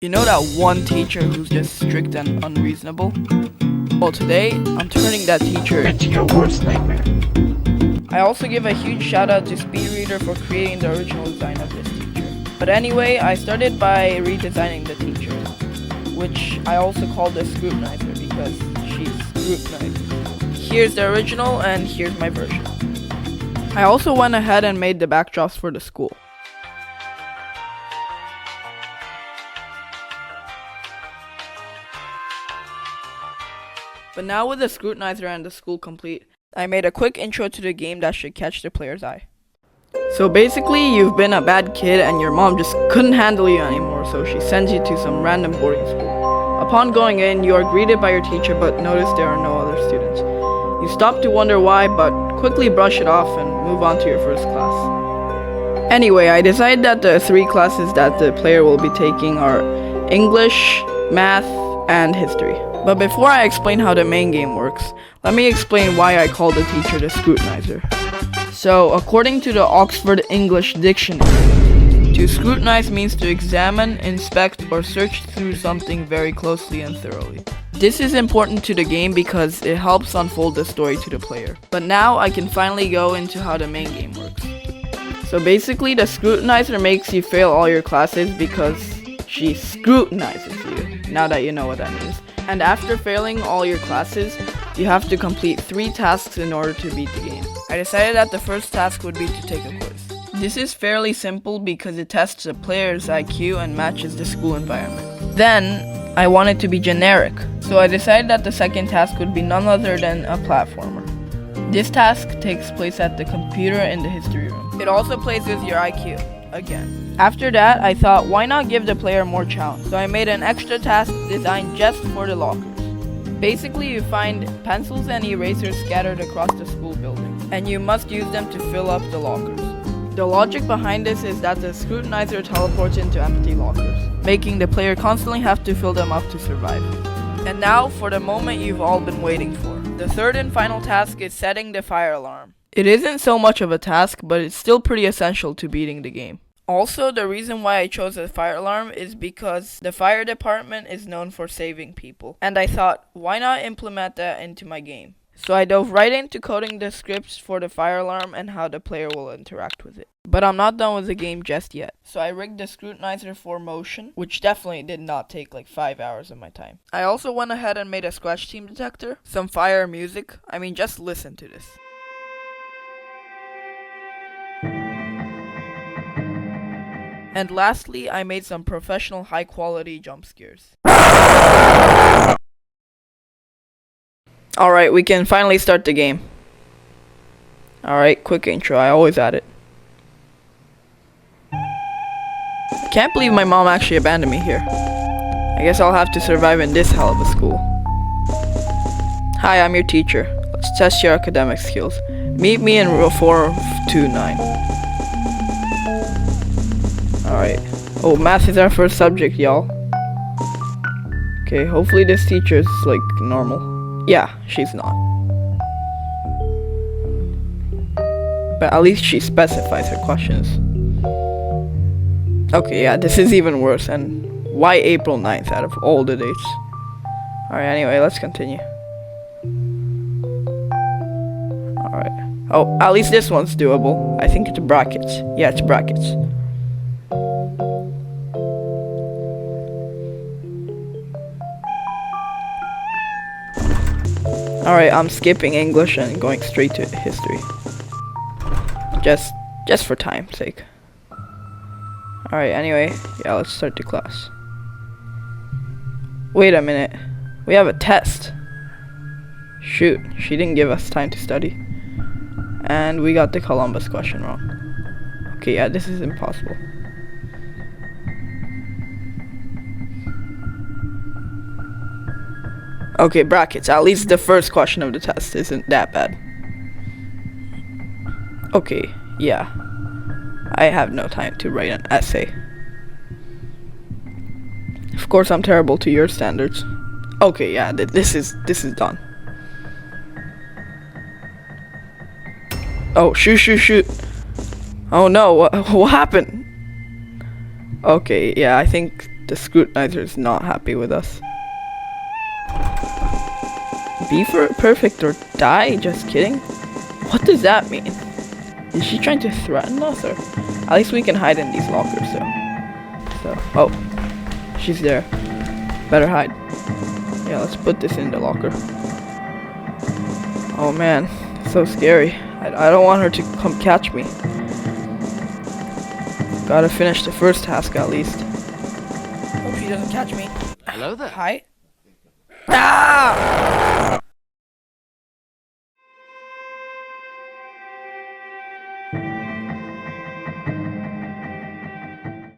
You know that one teacher who's just strict and unreasonable? Well, today, I'm turning that teacher into your worst nightmare. I also give a huge shout out to SpeedReader for creating the original design of this teacher. But anyway, I started by redesigning the teacher, which I also called the Scrutinizer because she's scrutinized. Here's the original and here's my version. I also went ahead and made the backdrops for the school. But now with the Scrutinizer and the school complete, I made a quick intro to the game that should catch the player's eye. So basically, you've been a bad kid and your mom just couldn't handle you anymore, so she sends you to some random boarding school. Upon going in, you are greeted by your teacher but notice there are no other students. You stop to wonder why, but quickly brush it off and move on to your first class. Anyway, I decided that the 3 classes that the player will be taking are English, Math, and History. But before I explain how the main game works, let me explain why I call the teacher the Scrutinizer. So, according to the Oxford English Dictionary, to scrutinize means to examine, inspect, or search through something very closely and thoroughly. This is important to the game because it helps unfold the story to the player. But now I can finally go into how the main game works. So basically, the Scrutinizer makes you fail all your classes because she scrutinizes you, now that you know what that means. And after failing all your classes, you have to complete 3 tasks in order to beat the game. I decided that the first task would be to take a quiz. This is fairly simple because it tests the player's IQ and matches the school environment. Then, I want it to be generic, so I decided that the second task would be none other than a platformer. This task takes place at the computer in the history room. It also plays with your IQ, again. After that, I thought, why not give the player more challenge? So I made an extra task designed just for the lockers. Basically, you find pencils and erasers scattered across the school building, and you must use them to fill up the lockers. The logic behind this is that the Scrutinizer teleports into empty lockers, making the player constantly have to fill them up to survive. And now, for the moment you've all been waiting for. The third and final task is setting the fire alarm. It isn't so much of a task, but it's still pretty essential to beating the game. Also, the reason why I chose a fire alarm is because the fire department is known for saving people. And I thought, why not implement that into my game? So I dove right into coding the scripts for the fire alarm and how the player will interact with it. But I'm not done with the game just yet. So I rigged the Scrutinizer for motion, which definitely did not take like 5 hours of my time. I also went ahead and made a scratch team detector, some fire music. I mean, just listen to this. And lastly, I made some professional high-quality jump scares. Alright, we can finally start the game. Alright, quick intro, I always add it. Can't believe my mom actually abandoned me here. I guess I'll have to survive in this hell of a school. Hi, I'm your teacher. Let's test your academic skills. Meet me in row 429. Alright. Oh, math is our first subject, y'all. Okay, hopefully this teacher is, like, normal. Yeah, she's not. But at least she specifies her questions. Okay, yeah, this is even worse. And why April 9th out of all the dates? Alright, anyway, let's continue. Alright. Oh, at least this one's doable. I think it's brackets. Yeah, it's brackets. Alright, I'm skipping English and going straight to history. Just for time's sake. Alright, anyway, yeah, let's start the class. Wait a minute. We have a test. Shoot, she didn't give us time to study. And we got the Columbus question wrong. Okay, yeah, this is impossible. Okay, brackets. At least the first question of the test isn't that bad. Okay, yeah. I have no time to write an essay. Of course, I'm terrible to your standards. Okay, yeah, this is done. Oh, shoot. Oh no, what happened? Okay, yeah, I think The Scrutinizer is not happy with us. Be perfect or die? Just kidding. What does that mean? Is she trying to threaten us, or at least we can hide in these lockers, oh, she's there. Better hide. Yeah, let's put this in the locker. Oh man, so scary. I don't want her to come catch me. Gotta finish the first task at least. Hope she doesn't catch me. Hello there. Hi. Ah!